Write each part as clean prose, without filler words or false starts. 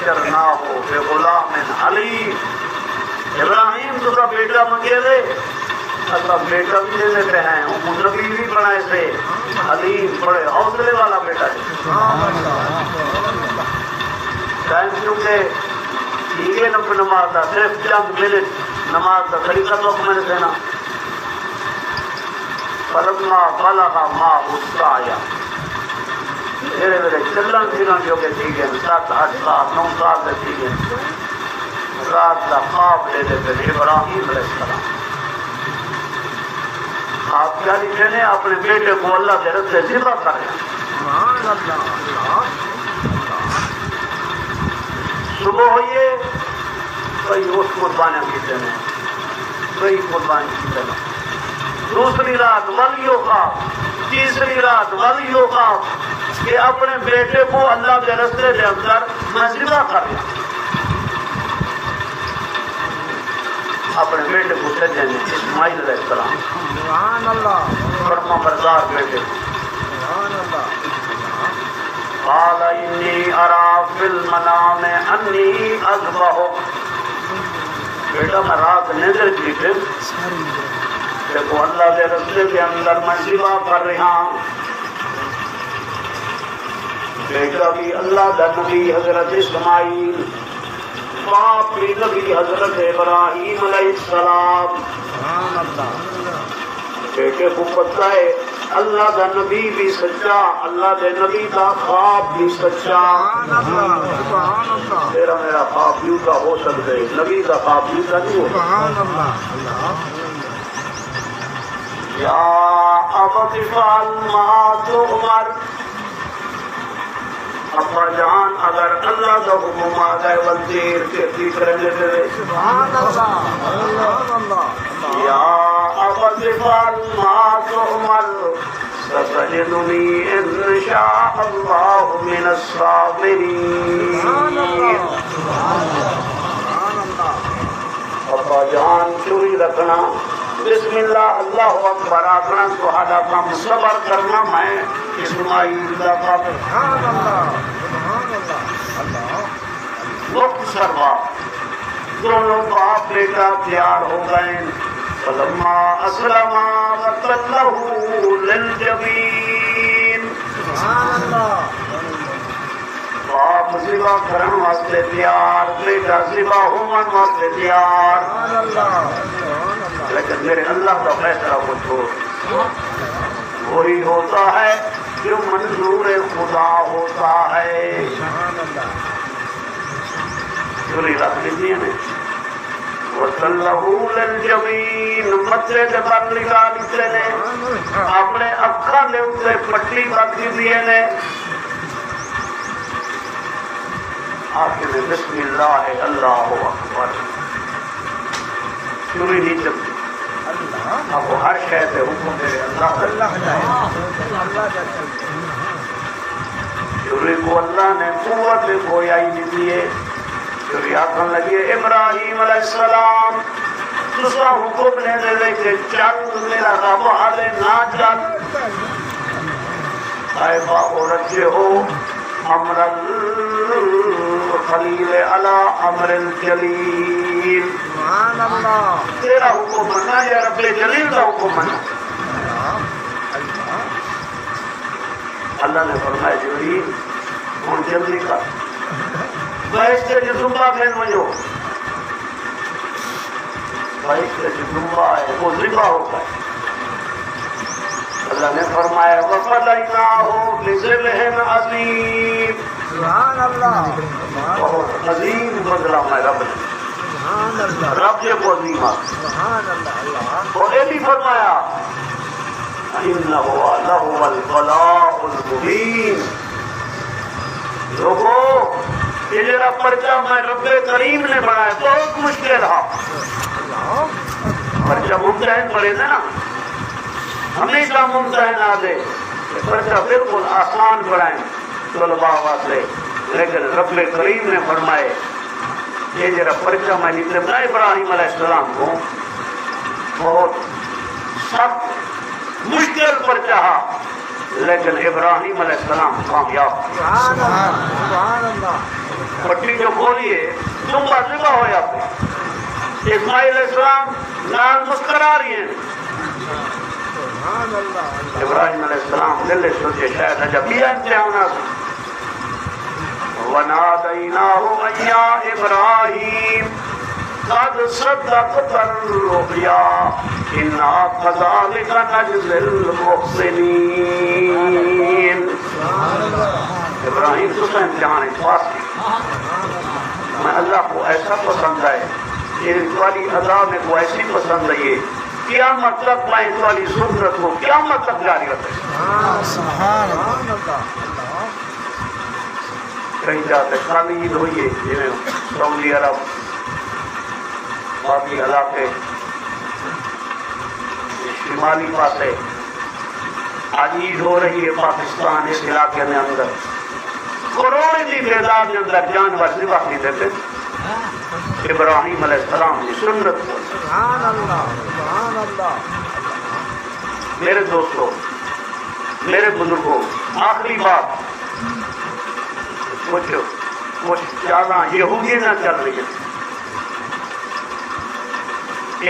فبشرناه بغلام حلیم ابراہیم تو کا بیٹا منگے دے اللہ بیٹا بھی دے دیتے ہیں نبی بھی بنائے تھے حلیم بڑے حوصلے والا بیٹا ہے ٹائم کیونکہ یہ نماز تھا صرف چند منٹ نماز کا طریقہ تو میں نے دینا فلما بلغ معه السعي میرے میرے چلن پھرن جو کہ تھی گئے 7-8 سال 9 سال سے تھی گئے رات کا خواب لے لیتے ہیں ابراہیم علیہ السلام آپ کیا لکھے نے اپنے بیٹے کو اللہ کے رستے ذبح کریں صبح ہوئیے کئی اس قربانیاں کیتے ہیں کئی قربانی کیتے ہیں دوسری رات ولیوں کا تیسری رات ولیوں کا کہ اپنے بیٹے کو اللہ کے رستے لے کر میں ذبح کر لیا اپنے بیٹے کو سجدے میں اسماعیل علیہ السلام سبحان اللہ فرما بردار بیٹے قال انی ارا فی المنام انی اذبحک بیٹا میں رات نظر کی تھی دیکھو اللہ کے رستے کے اندر میں ذبح کر رہا ہوں بیٹا بھی اللہ کا نبی حضرت اسماعیل باپ بھی نبی حضرت ابراہیم علیہ السلام بیٹے کو پتہ ہے اللہ کا نبی بھی سچا اللہ کے نبی کا خواب بھی سچا تیرا میرا خواب یوں کا ہو سکتا ہے نبی کا خواب یوں کا نہیں ہو یا ابت افعل ما تؤمر ابا جان اگر اللہ کا حکم آ گئے وزیر کے فکر لیتے ہوئے یا ابت افعل ما تؤمر ستجدنی ان شاء اللہ من الصابرین ابا جان چوری رکھنا بسم اللہ اللہ اکبر آکھنا سہادا کام صبر کرنا میں اسماعیل کا کام وقت سروا دونوں باپ بیٹا تیار ہو گئے فلما اسلما وتلہ للجبین باپ ذبح کرن واسطے تیار بیٹا ذبح ہون واسطے تیار لیکن میرے اللہ کا فیصلہ کو چھوڑ وہی ہوتا ہے جو منظور خدا ہوتا ہے چوری رکھ لیجیے نا وَصَلَّهُ لِلْجَبِينَ متھے کے پر لگا لیتے نے اپنے اکھاں دے اوپر پٹی باندھ دیے نے آخر بسم اللہ اللہ اکبر چوری نہیں چلتی اب وہ ہر شے پہ حکم دے اللہ چوری کو اللہ نے قوت گویائی نہیں دیے چوری آخر لگیے ابراہیم علیہ السلام دوسرا حکم نے دے دے کہ چل میرا رب حالے نہ چل اے باہو رکھے ہو امر الخلیل علی امر الجلیل تیرا حکم منا یا رب جلیل کا حکم منا اللہ نے فرمایا جبریل ہوں جلدی کر بحث کے جزمبہ پھین وجو بحث کے جزمبہ ہے وہ ذبح ہوتا ہے اللہ نے فرمایا وَفَدَيْنَاهُ بِذِبْحٍ عَظِيمٍ سبحان اللہ بہت عظیم بدلہ میں رب نے رب یہ کو عظیم اور یہ بھی فرمایا إِنَّهُ لَهُوَ الْبَلَاءُ الْمُبِينُ لوگوں یہ جرا پرچہ میں رب کریم نے بنایا بہت مشکل رہا پرچہ ممتحن پڑے تھے نا ہمیشہ ممتحن آ دے پرچہ بالکل آسان پڑھائیں طلباء واسطے لیکن رب کریم نے فرمائے یہ جرا پرچہ میں نکلے بنا ابراہیم علیہ السلام کو بہت سخت مشکل پرچہ لیکن ابراہیم علیہ السلام کامیاب. سبحان اللہ. پٹی جو کھولیے تم کا ذبح ہویا پہ. اسماعیل علیہ السلام نال مسکرا رہی ہیں. سبحان اللہ. ابراہیم علیہ السلام دل سوچے شاید جب یہ امتحانات وَنَادَيْنَاهُ أَن يَا إِبْرَاهِيمُ قَدْ صَدَّقْتَ الرُّؤْيَا إِنَّا كَذَلِكَ نَجْزِي الْمُحْسِنِينَ. ابراہیم تو امتحان پاس کی. میں اللہ کو ایسا پسند ہے کہ تمہاری ادا میں کو ایسی پسند ہے یہ قیامت تک میں تمہاری سنت کو قیامت تک جاری رکھے. سبحان اللہ. کہیں جاتے خالی عید ہوئیے جنہیں سعودی عرب باقی علاقے شمالی پاسے آج عید ہو رہی ہے. پاکستان اس علاقے میں اندر کروڑوں کی تعداد کے اندر جانور ذبح نہیں دیتے. ابراہیم علیہ السلام کی سنت. سبحان اللہ. سبحان اللہ. میرے دوستوں میرے بزرگوں آخری بات کچھ چالاں یہودی نہ چل رہی ہیں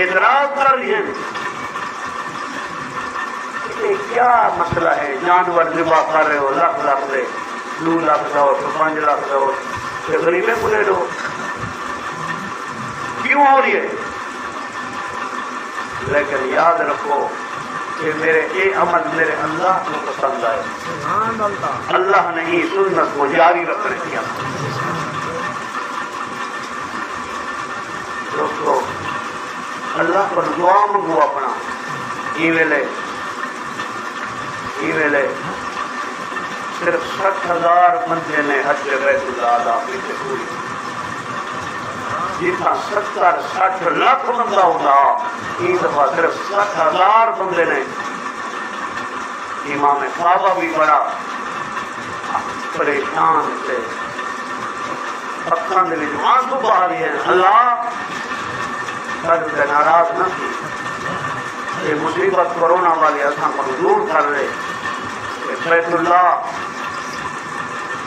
اعتراض کر رہی ہیں کہ کیا مسئلہ ہے جانور ذبح کر رہے ہو لاکھ لاکھ دے 2 لاکھ دو تو 5 لاکھ دو کہ غریبیں بلے دو کیوں ہو رہی ہے. لیکن یاد رکھو کہ میرے یہ عمل میرے اللہ کو پسند آئے. سبحان اللہ. اللہ نے ہی سنت کو جاری رکھنے دیا. دوستو اللہ پر دعا منگو اپنا ای ویلے صرف 60,000 بندے نے حج بیت اللہ ادا کی. جتنا 70-60 لاکھ بندہ ہوتا یہ دفعہ صرف 60,000 بندے نے. امام کعبہ بھی بڑا پریشان تھے. اکھاں دے وچ آنسو بہا رہے ہیں. اللہ سارے سے ناراض نہ تھی. یہ مصیبت کرونا والے اساں کو دور کر رہے. بیت اللہ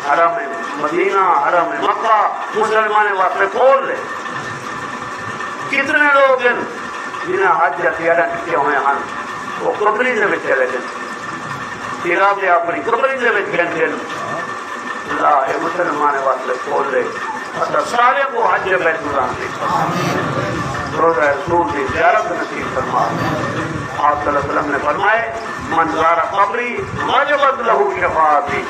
حرم مدینہ حرم مکہ مسلمانوں واسطے کھول لے. کتنے لوگ ہیں جنہیں حج یا زیارت کیتے ہوئے ہیں وہ قبری دے وچ چلے گئے. تیراب اپنی قبری دے وچ گئے. اللہ اے مسلمانوں واسطے کھول لے. سارے کو حج بیت اللہ نصیب فرما. روزہ رسول کی زیارت نصیب فرما. آپ صلی اللہ علیہ وسلم نے فرمائے من زار قبری وجبت لہ شفاعتی.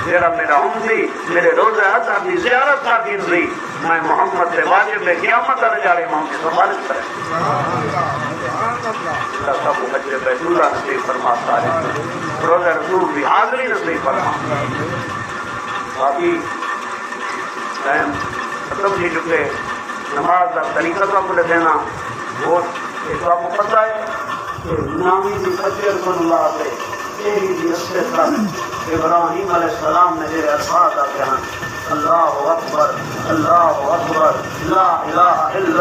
میرا امتی میرے روزہ حضرت کی زیارت کا دن لی میں محمد سے واجب ہے قیامت آنے جا رہے امام کی سفارش کریں. اللہ سب کو حج بیت اللہ نصیب فرما. سارے روزہ رسول کی حاضری نصیب فرما. باقی ٹائم ختم ہی چکے. نماز کا طریقہ تو آپ کو دینا وہ ایک آپ کو پتہ ہے کہ نامی کی فجر کو اللہ سے یہی بھی رستے ساتھ ابراہیم علیہ السلام نے میرے الفاظ آتے ہیں اللہ اکبر لا الہ الا